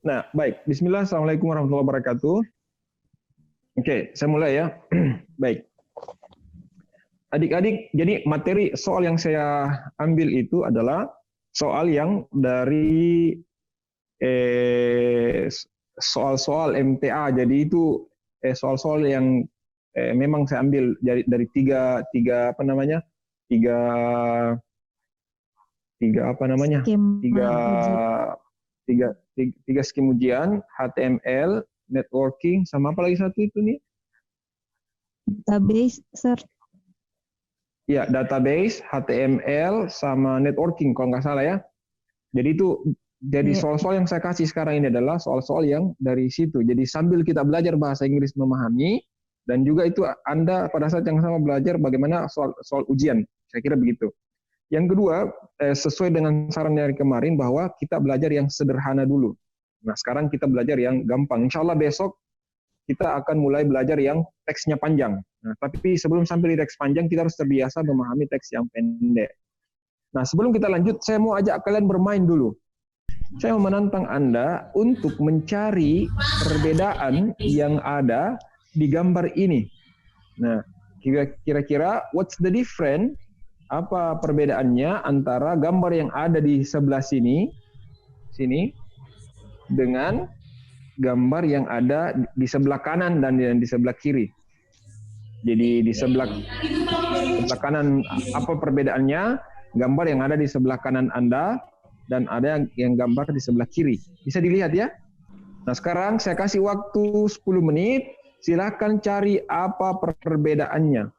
Nah, baik. Bismillah, Assalamualaikum warahmatullahi wabarakatuh. Oke, saya mulai ya. Baik. Adik-adik, jadi materi soal yang saya ambil itu adalah soal yang dari soal-soal MTA. Jadi itu soal-soal yang memang saya ambil dari tiga apa namanya? Tiga apa namanya? Tiga tiga skim ujian, HTML, networking, sama apa lagi satu itu nih? Database, sir. Ya, database, HTML, sama networking kalau nggak salah ya. Jadi itu jadi soal-soal yang saya kasih sekarang ini adalah soal-soal yang dari situ. Jadi sambil kita belajar bahasa Inggris memahami, dan juga itu Anda pada saat yang sama belajar bagaimana soal ujian. Saya kira begitu. Yang kedua, sesuai dengan saran dari kemarin bahwa kita belajar yang sederhana dulu. Nah, sekarang kita belajar yang gampang. Insya Allah besok kita akan mulai belajar yang teksnya panjang. Nah, tapi sebelum sampai di teks panjang, kita harus terbiasa memahami teks yang pendek. Nah, sebelum kita lanjut, saya mau ajak kalian bermain dulu. Saya mau menantang Anda untuk mencari perbedaan yang ada di gambar ini. Nah, kira-kira what's the difference? Apa perbedaannya antara gambar yang ada di sebelah sini dengan gambar yang ada di sebelah kanan dan di sebelah kiri. Jadi di sebelah kanan apa perbedaannya? Gambar yang ada di sebelah kanan Anda dan ada yang gambar di sebelah kiri. Bisa dilihat ya? Nah, sekarang saya kasih waktu 10 menit. Silakan cari apa perbedaannya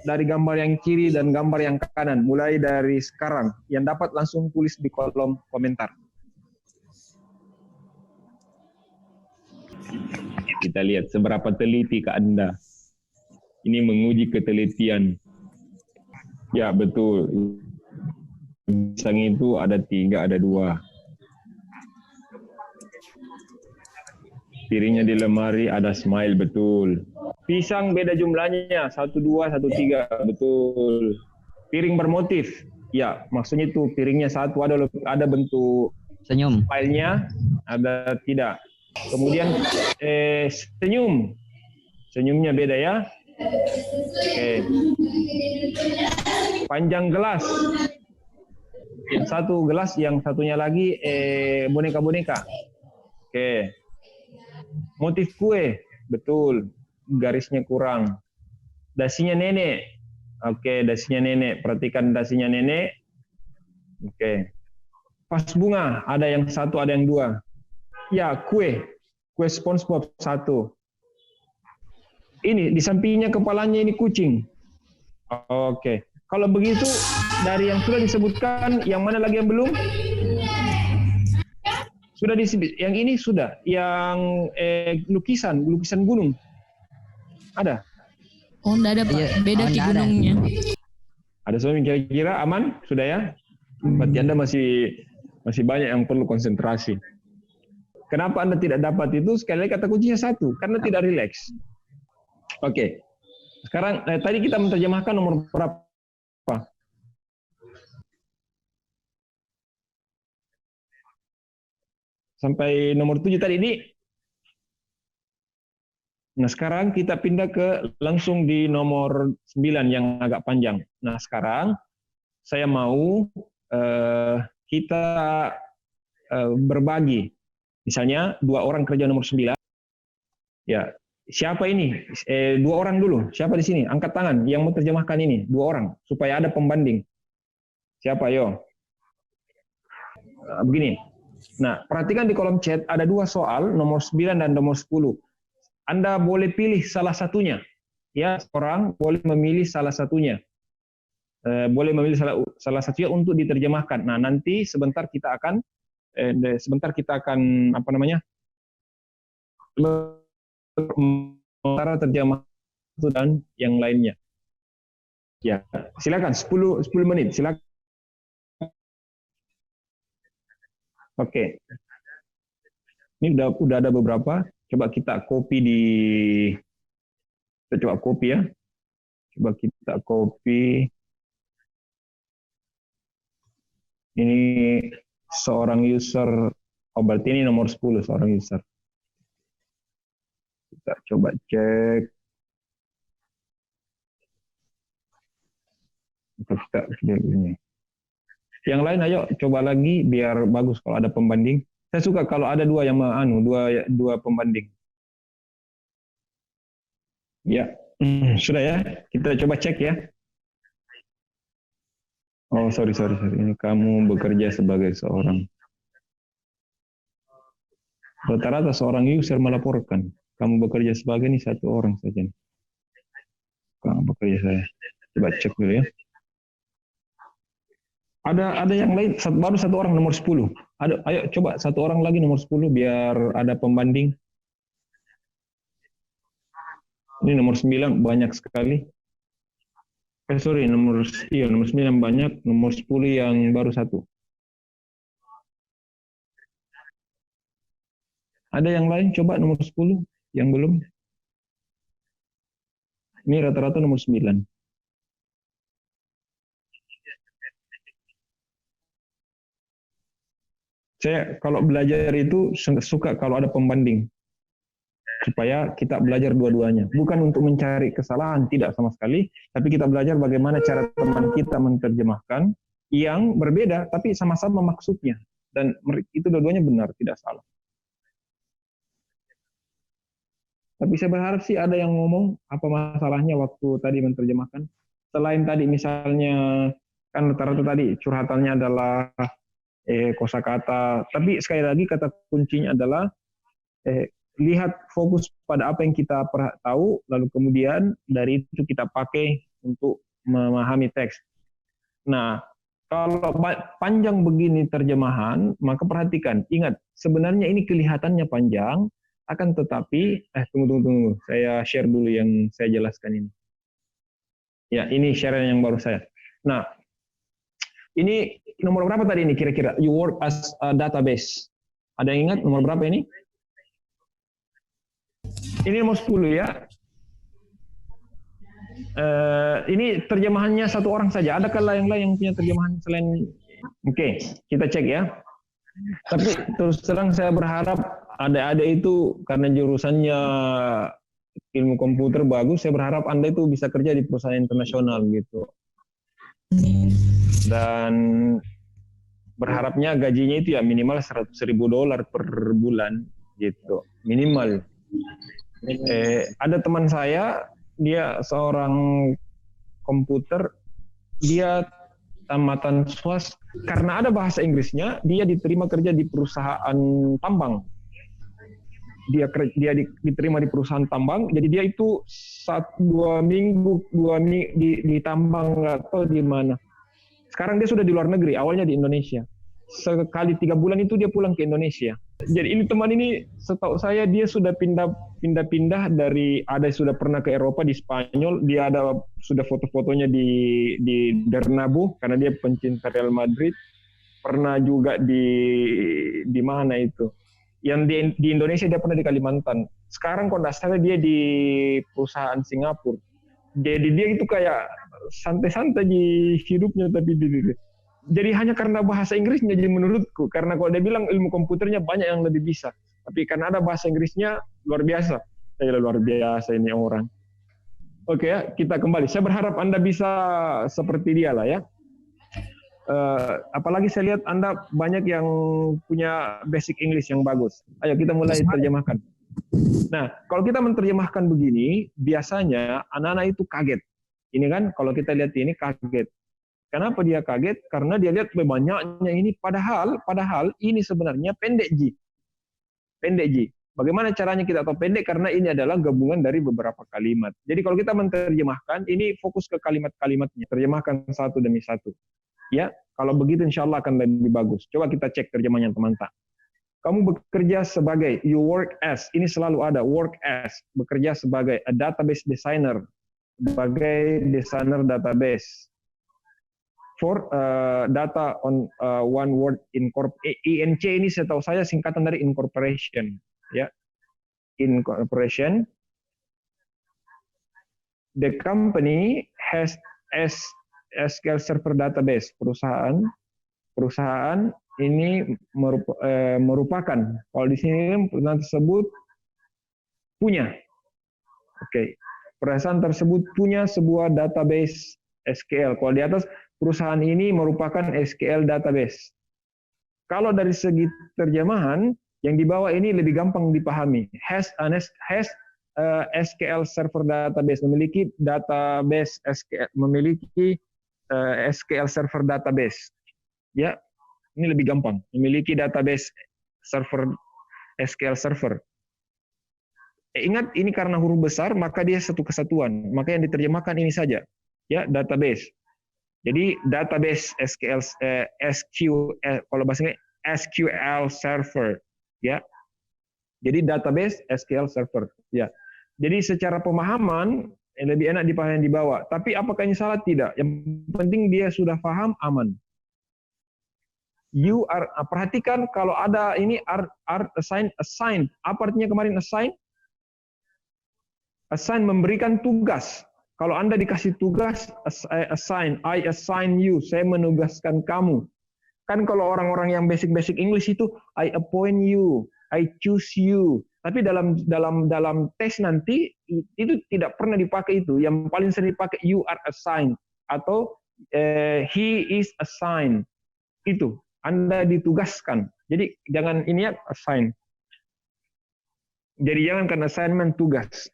dari gambar yang kiri dan gambar yang kanan, mulai dari sekarang. Yang dapat langsung tulis di kolom komentar. Kita lihat seberapa teliti ke Anda. Ini menguji ketelitian. Ya, betul. Pisang itu ada 3, ada 2. Piringnya di lemari ada smile, betul. Pisang beda jumlahnya, 1, 2, 1, 3, betul. Piring bermotif, ya maksudnya itu piringnya satu ada bentuk senyum. Smile-nya ada tidak. Kemudian senyumnya beda ya. Oke. Panjang gelas, yang satu gelas, yang satunya lagi boneka-boneka. Oke. Motif kue, betul. Garisnya kurang. Dasinya nenek. Oke, dasinya nenek. Perhatikan dasinya nenek. Oke. Vas bunga, ada yang satu, ada yang 2. Ya, kue. Kue SpongeBob 1. Ini, di sampingnya kepalanya ini kucing. Oke. Kalau begitu, dari yang sudah disebutkan, yang mana lagi yang belum? Sudah disebut. Yang ini sudah. Yang lukisan gunung. Ada? Oh, enggak ada, Pak. Beda ki gunungnya. Ada semua yang kira-kira aman? Sudah ya? Berarti Anda masih banyak yang perlu konsentrasi. Kenapa Anda tidak dapat itu? Sekali lagi kata kuncinya satu, karena tidak rileks. Oke. Sekarang tadi kita menerjemahkan nomor berapa? Sampai nomor 7 tadi ini. Nah, sekarang kita pindah ke langsung di nomor 9 yang agak panjang. Nah, sekarang saya mau kita berbagi. Misalnya 2 orang kerja nomor 9. Ya, siapa ini? 2 orang dulu. Siapa di sini? Angkat tangan yang menerjemahkan ini. 2 orang supaya ada pembanding. Siapa? Yo. Begini. Nah, perhatikan di kolom chat ada 2 soal, nomor 9 dan nomor 10. Anda boleh pilih salah satunya. Ya, orang boleh memilih salah satunya. Boleh memilih salah satunya untuk diterjemahkan. Nah, nanti sebentar kita akan apa namanya? Antara terjemah dan yang lainnya. Ya, silakan 10 menit, silakan. Oke. Ini udah ada beberapa. Coba kita copy kita coba copy ya. Coba kita copy. Ini seorang user Oh, berarti ini nomor 10 seorang user. Kita coba cek. Kita ini. Yang lain ayo coba lagi biar bagus kalau ada pembanding. Saya suka kalau ada dua yang dua pembanding. Ya, sudah ya. Kita coba cek ya. Oh, sorry. Ini kamu bekerja sebagai seorang. Rata-rata seorang user melaporkan. Kamu bekerja sebagai ini satu orang saja. Kamu bekerja saya. Coba cek dulu ya. Ada yang lain, baru satu orang nomor 10. Ayo coba satu orang lagi nomor 10 biar ada pembanding. Ini nomor 9 banyak sekali. Nomor 9 banyak, nomor 10 yang baru satu. Ada yang lain coba nomor 10 yang belum. Ini rata-rata nomor 9. Saya kalau belajar itu suka kalau ada pembanding. Supaya kita belajar dua-duanya. Bukan untuk mencari kesalahan, tidak sama sekali. Tapi kita belajar bagaimana cara teman kita menerjemahkan yang berbeda, tapi sama-sama maksudnya. Dan itu dua-duanya benar, tidak salah. Tapi saya berharap sih ada yang ngomong apa masalahnya waktu tadi menerjemahkan. Selain tadi misalnya, kan rata-rata tadi curhatannya adalah kosakata. Tapi sekali lagi kata kuncinya adalah lihat fokus pada apa yang kita tahu, lalu kemudian dari itu kita pakai untuk memahami teks. Nah, kalau panjang begini terjemahan, maka perhatikan, ingat, sebenarnya ini kelihatannya panjang, akan tetapi, tunggu, saya share dulu yang saya jelaskan ini. Ya, ini share yang baru saya. Nah, ini nomor berapa tadi ini kira-kira? You work as a database. Ada yang ingat nomor berapa ini? Ini nomor 10 ya. Ini terjemahannya satu orang saja. Adakah yang lain yang punya terjemahan selain? Oke, kita cek ya. Tapi terus terang saya berharap adik-adik itu karena jurusannya ilmu komputer bagus, saya berharap Anda itu bisa kerja di perusahaan internasional gitu. Dan berharapnya gajinya itu ya minimal $100,000 per bulan gitu, minimal. Ada teman saya, dia seorang komputer, dia tamatan swasta, karena ada bahasa Inggrisnya, dia diterima kerja di perusahaan tambang. Dia diterima di perusahaan tambang, jadi dia itu 2 minggu di tambang, nggak tahu di mana. Sekarang dia sudah di luar negeri, awalnya di Indonesia. Sekali 3 bulan itu dia pulang ke Indonesia. Jadi ini teman ini, setahu saya dia sudah pindah-pindah dari, ada sudah pernah ke Eropa di Spanyol, dia ada sudah foto-fotonya di Bernabeu karena dia pencinta Real Madrid. Pernah juga di mana itu? Yang di Indonesia dia pernah di Kalimantan. Sekarang kalau nggak salah dia di perusahaan Singapura. Jadi dia itu kayak santai-santai di hidupnya, tapi jadi hanya karena bahasa Inggrisnya, jadi menurutku, karena kalau dia bilang ilmu komputernya banyak yang lebih bisa, tapi karena ada bahasa Inggrisnya luar biasa. Luar biasa ini orang. Oke ya, kita kembali. Saya berharap Anda bisa seperti dia lah ya. Apalagi saya lihat Anda banyak yang punya basic English yang bagus. Ayo kita mulai terjemahkan. Nah, kalau kita menerjemahkan begini, biasanya anak-anak itu kaget. Ini kan, kalau kita lihat ini kaget. Kenapa dia kaget? Karena dia lihat banyaknya ini, padahal ini sebenarnya pendek Ji. Pendek Ji. Bagaimana caranya kita tahu pendek? Karena ini adalah gabungan dari beberapa kalimat. Jadi kalau kita menerjemahkan, ini fokus ke kalimat-kalimatnya. Terjemahkan satu demi satu. Ya, kalau begitu insya Allah akan lebih bagus. Coba kita cek terjemahnya teman-teman. Kamu bekerja sebagai, you work as, ini selalu ada, work as, bekerja sebagai a database designer, sebagai desainer database. For data on one word INC ini setahu saya singkatan dari incorporation, ya, incorporation. The company has SQL Server database, perusahaan ini merupakan, kalau di sini perusahaan tersebut punya, perusahaan tersebut punya sebuah database SQL. Kalau di atas, perusahaan ini merupakan SQL database. Kalau dari segi terjemahan, yang di bawah ini lebih gampang dipahami. Has SQL server database, memiliki database SQL, memiliki SQL server database. Ya, ini lebih gampang. Memiliki database server SQL server. Ingat, ini karena huruf besar, maka dia satu kesatuan. Maka yang diterjemahkan ini saja, ya, database. Jadi database SQL, kalau bahasanya SQL server, ya. Jadi database SQL server, ya. Jadi secara pemahaman lebih enak dipahami yang di bawah. Tapi apakah ini salah? Tidak. Yang penting dia sudah paham, aman. Perhatikan kalau ada ini assign. Apa artinya kemarin assign? Assign memberikan tugas. Kalau Anda dikasih tugas, assign, I assign you, saya menugaskan kamu. Kan kalau orang-orang yang basic English itu, I appoint you, I choose you. Tapi dalam tes nanti itu tidak pernah dipakai itu. Yang paling sering dipakai you are assigned atau he is assigned. Itu Anda ditugaskan. Jadi jangan ini ya assign. Jadi jangan kan assignment tugas.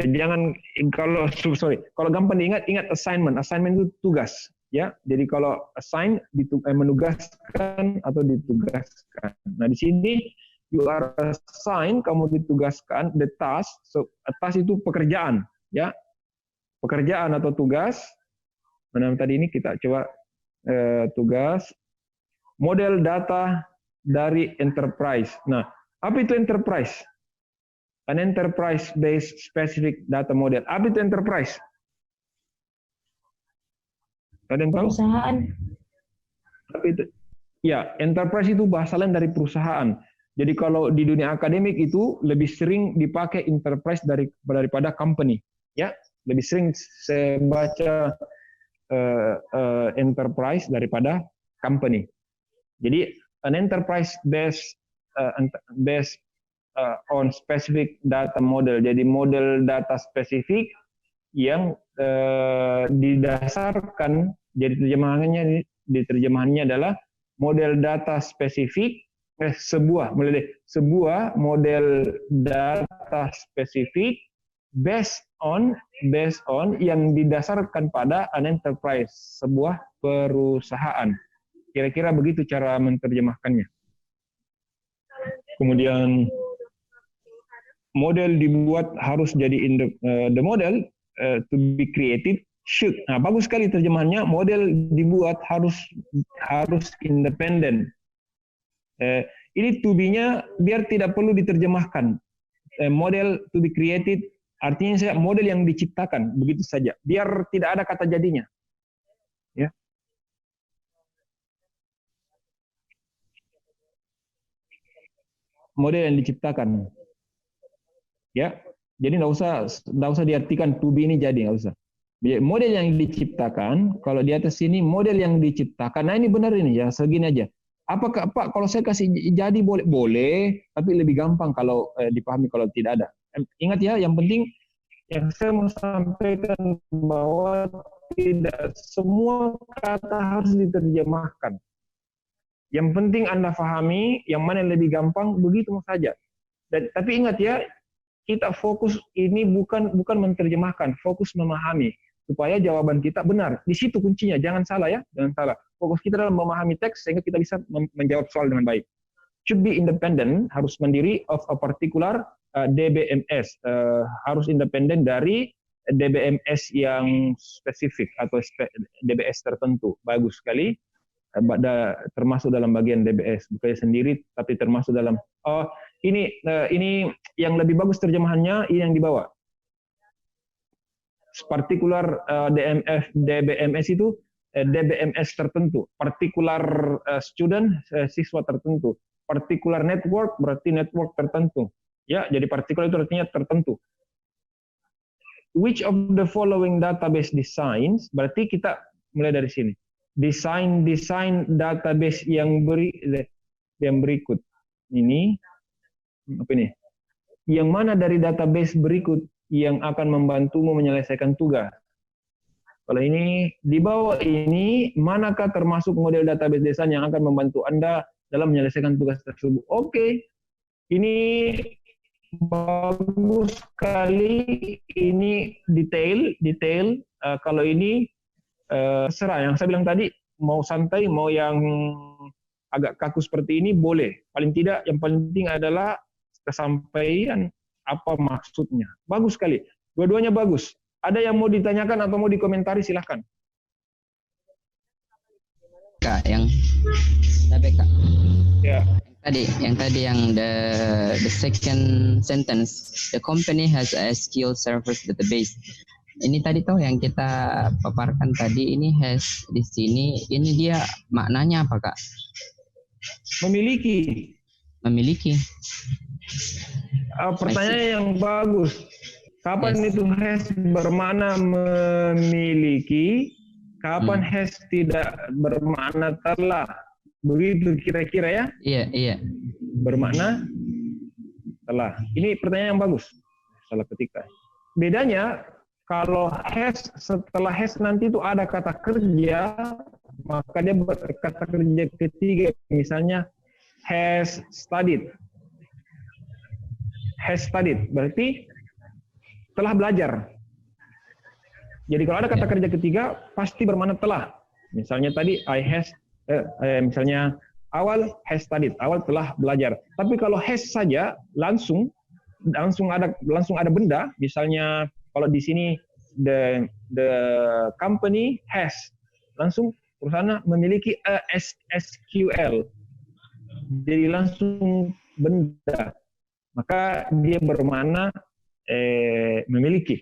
Jangan kalau gampang ingat assignment itu tugas, ya. Jadi kalau assign menugaskan atau ditugaskan. Nah di sini you are assigned, kamu ditugaskan, the task. So task itu pekerjaan, ya, pekerjaan atau tugas. Mana tadi ini kita coba tugas model data dari enterprise. Nah apa itu enterprise? An enterprise-based specific data model. Apa itu enterprise? Ada yang tahu? Perusahaan. Apa itu? Ya, enterprise itu bahasa lain dari perusahaan. Jadi kalau di dunia akademik itu lebih sering dipakai enterprise daripada company. Ya, lebih sering saya baca enterprise daripada company. Jadi an enterprise-based on specific data model. Jadi model data spesifik yang didasarkan, jadi terjemahannya adalah model data spesifik, sebuah model data spesifik based on yang didasarkan pada an enterprise, sebuah perusahaan. Kira-kira begitu cara menerjemahkannya. Kemudian model dibuat harus jadi the model to be created should. Nah, bagus sekali terjemahannya. Model dibuat harus independen. Ini to be-nya biar tidak perlu diterjemahkan. Model to be created artinya model yang diciptakan begitu saja. Biar tidak ada kata jadinya. Ya. Model yang diciptakan. Ya, jadi nggak usah diartikan to be ini jadi, nggak usah. Model yang diciptakan, kalau di atas sini model yang diciptakan. Nah ini benar ini ya, segini aja. Apakah Pak kalau saya kasih jadi boleh, tapi lebih gampang kalau dipahami kalau tidak ada. Ingat ya, yang penting yang saya mau sampaikan bahwa tidak semua kata harus diterjemahkan. Yang penting Anda pahami yang mana yang lebih gampang, begitu saja. Tapi ingat ya, kita fokus ini bukan menerjemahkan, fokus memahami supaya jawaban kita benar. Di situ kuncinya, jangan salah ya, jangan salah. Fokus kita dalam memahami teks sehingga kita bisa menjawab soal dengan baik. Should be independent, harus mandiri of a particular DBMS, harus independen dari DBMS yang spesifik atau DBS tertentu. Bagus sekali. Termasuk dalam bagian DBS, bukan sendiri tapi termasuk dalam. Ini yang lebih bagus terjemahannya ini yang di bawah. Partikular DBMS itu DBMS tertentu, partikular student siswa tertentu, partikular network berarti network tertentu. Ya, jadi partikular itu artinya tertentu. Which of the following database designs, berarti kita mulai dari sini. desain database yang berikut. Ini apa ini? Yang mana dari database berikut yang akan membantumu menyelesaikan tugas? Kalau ini di bawah ini, manakah termasuk model database desain yang akan membantu Anda dalam menyelesaikan tugas tersebut? Oke, ini bagus sekali. Ini detail. Kalau ini terserah. Yang saya bilang tadi, mau santai, mau yang agak kaku seperti ini boleh. Paling tidak, yang penting adalah kesampaian apa maksudnya. Bagus sekali. Dua-duanya bagus. Ada yang mau ditanyakan atau mau dikomentari, silahkan. Kak, yang sampai Kak. Ya. Yang tadi yang the second sentence, the company has a SQL Server database. Ini tadi tuh yang kita paparkan tadi, ini has di sini, ini dia maknanya apa Kak? Memiliki. Pertanyaan yang bagus. Kapan itu has bermakna memiliki, kapan has tidak bermakna telah. Begitu kira-kira ya? Iya. Bermakna telah. Ini pertanyaan yang bagus. Salah ketika. Bedanya, kalau has, setelah has nanti itu ada kata kerja, maka dia kata kerja ketiga, misalnya has studied. Has studied, berarti telah belajar. Jadi kalau ada kata kerja ketiga, pasti bermakna telah. Misalnya tadi, misalnya awal has studied, awal telah belajar. Tapi kalau has saja, langsung ada benda. Misalnya kalau di sini the company has, langsung perusahaan memiliki SQL. Jadi langsung benda. Maka dia bermakna memiliki.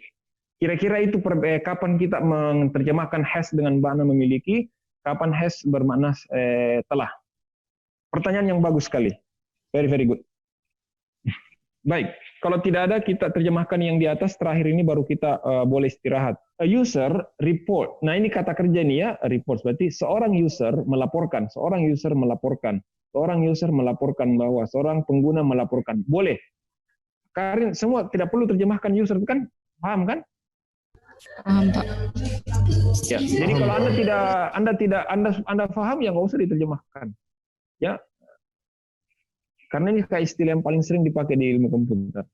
Kira-kira itu kapan kita menerjemahkan has dengan makna memiliki, kapan has bermakna telah. Pertanyaan yang bagus sekali. Very, very good. Baik, kalau tidak ada kita terjemahkan yang di atas, terakhir ini baru kita boleh istirahat. A user report. Nah ini kata kerja nih ya, report. Berarti seorang user melaporkan bahwa seorang pengguna melaporkan. Boleh. Karena semua tidak perlu terjemahkan user, kan? Paham kan? Paham, Pak. Ya, jadi kalau Anda paham ya nggak usah diterjemahkan. Ya. Karena ini kayak istilah yang paling sering dipakai di ilmu komputer.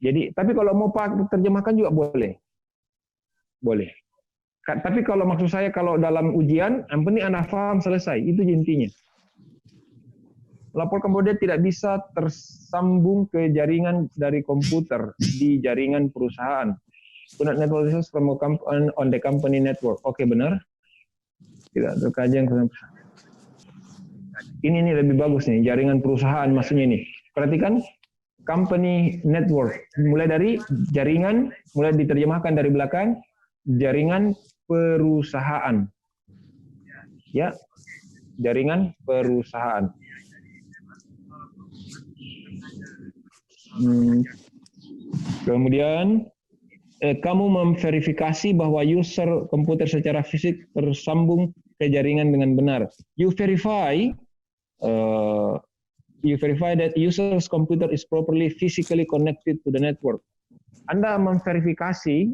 Jadi, tapi kalau mau terjemahkan juga boleh. Boleh. Tapi kalau maksud saya kalau dalam ujian, yang penting Anda paham selesai, itu intinya. Laporkan bahwa dia tidak bisa tersambung ke jaringan dari komputer di jaringan perusahaan. Connect network resource from on the company network. Oke, benar. Tidak terkajian. Ini lebih bagus nih, jaringan perusahaan maksudnya ini. Perhatikan, company network. Mulai dari jaringan, mulai diterjemahkan dari belakang, jaringan perusahaan. Ya, jaringan perusahaan. Kemudian kamu memverifikasi bahwa user komputer secara fisik tersambung ke jaringan dengan benar. You verify that user's computer is properly physically connected to the network. Anda memverifikasi,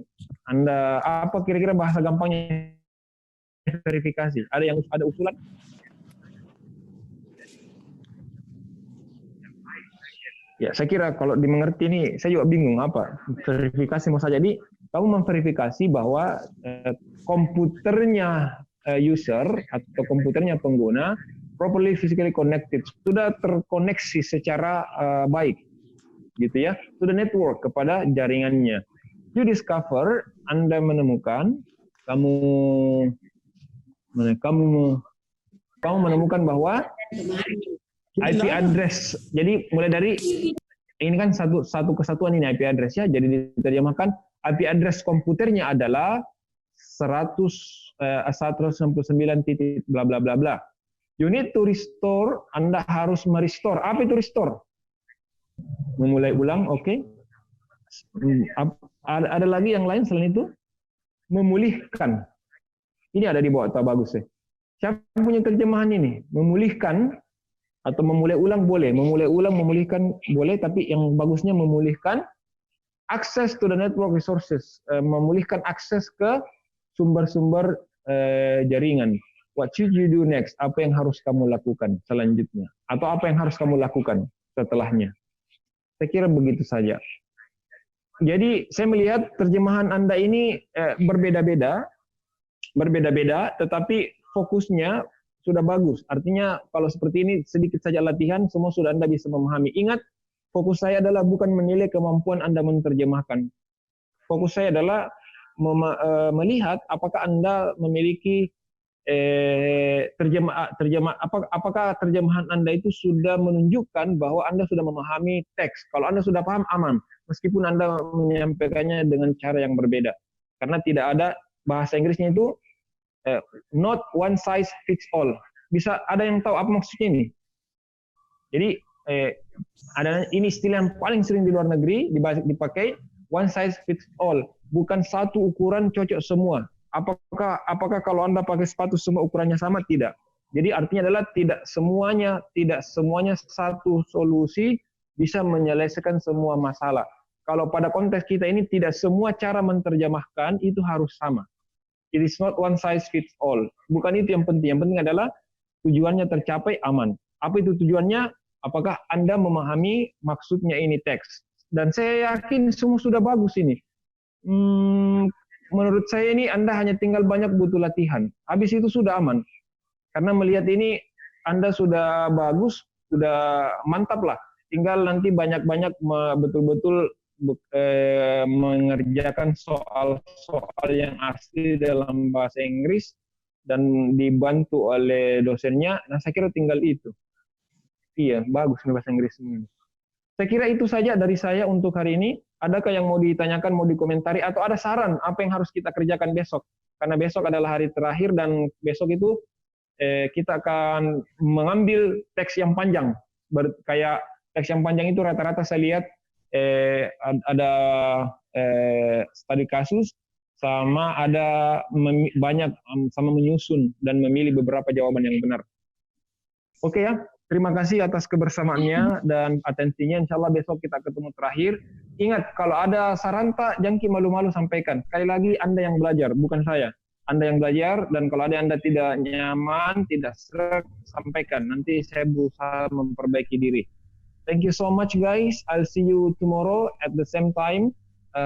apa kira-kira bahasa gampangnya verifikasi? Ada usulan? Ya, saya kira kalau dimengerti ini, saya juga bingung apa verifikasi mau saja. Jadi, kamu memverifikasi bahwa komputernya user atau komputernya pengguna properly physically connected, sudah terkoneksi secara baik, gitu ya, to the network, kepada jaringannya. You discover, Anda menemukan, kamu menemukan bahwa IP address. Jadi mulai dari ini kan satu kesatuan ini IP address ya. Jadi diterjemahkan IP address komputernya adalah 199 titik bla bla bla bla. You need to restore. Anda harus merestore. Apa itu restore? Memulai ulang, oke. Ada lagi yang lain selain itu? Memulihkan. Ini ada di bawah, tak bagus ya. Siapa punya terjemahan ini? Memulihkan atau memulai ulang boleh, memulihkan boleh, tapi yang bagusnya memulihkan access to the network resources, memulihkan akses ke sumber-sumber jaringan. What should you do next? Apa yang harus kamu lakukan selanjutnya? Atau apa yang harus kamu lakukan setelahnya? Saya kira begitu saja. Jadi saya melihat terjemahan Anda ini berbeda-beda, tetapi fokusnya sudah bagus. Artinya kalau seperti ini sedikit saja latihan, semua sudah Anda bisa memahami. Ingat, fokus saya adalah bukan menilai kemampuan Anda menerjemahkan. Fokus saya adalah melihat apakah Anda memiliki apakah terjemahan Anda itu sudah menunjukkan bahwa Anda sudah memahami teks. Kalau Anda sudah paham, aman. Meskipun Anda menyampaikannya dengan cara yang berbeda. Karena tidak ada bahasa Inggrisnya itu not one size fits all. Bisa ada yang tahu apa maksudnya ini? Jadi ada ini istilah yang paling sering di luar negeri dipakai, one size fits all. Bukan satu ukuran cocok semua. Apakah kalau Anda pakai sepatu semua ukurannya sama? Tidak. Jadi artinya adalah tidak semuanya satu solusi bisa menyelesaikan semua masalah. Kalau pada konteks kita ini tidak semua cara menerjemahkan itu harus sama. It is not one size fits all. Bukan itu yang penting. Yang penting adalah tujuannya tercapai, aman. Apa itu tujuannya? Apakah Anda memahami maksudnya ini teks? Dan saya yakin semua sudah bagus ini. Menurut saya ini Anda hanya tinggal banyak butuh latihan. Habis itu sudah aman. Karena melihat ini Anda sudah bagus, sudah mantap lah. Tinggal nanti banyak-banyak betul-betul mengerjakan soal-soal yang asli dalam bahasa Inggris dan dibantu oleh dosennya. Nah, saya kira tinggal itu. Iya, bagus bahasa Inggris ini. Saya kira itu saja dari saya untuk hari ini. Adakah yang mau ditanyakan, mau dikomentari, atau ada saran apa yang harus kita kerjakan besok? Karena besok adalah hari terakhir dan besok itu kita akan mengambil teks yang panjang. Kayak teks yang panjang itu rata-rata saya lihat ada studi kasus sama ada banyak sama menyusun dan memilih beberapa jawaban yang benar. Oke ya, terima kasih atas kebersamaannya dan atensinya. Insya Allah besok kita ketemu terakhir. Ingat, kalau ada saran Pak, jangan malu-malu sampaikan. Sekali lagi Anda yang belajar, bukan saya. Anda yang belajar, dan kalau ada Anda tidak nyaman, tidak seret, sampaikan. Nanti saya berusaha memperbaiki diri. Thank you so much guys. I'll see you tomorrow at the same time.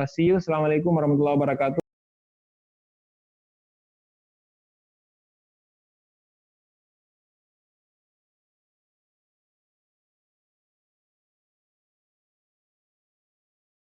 See you. Assalamualaikum warahmatullahi wabarakatuh.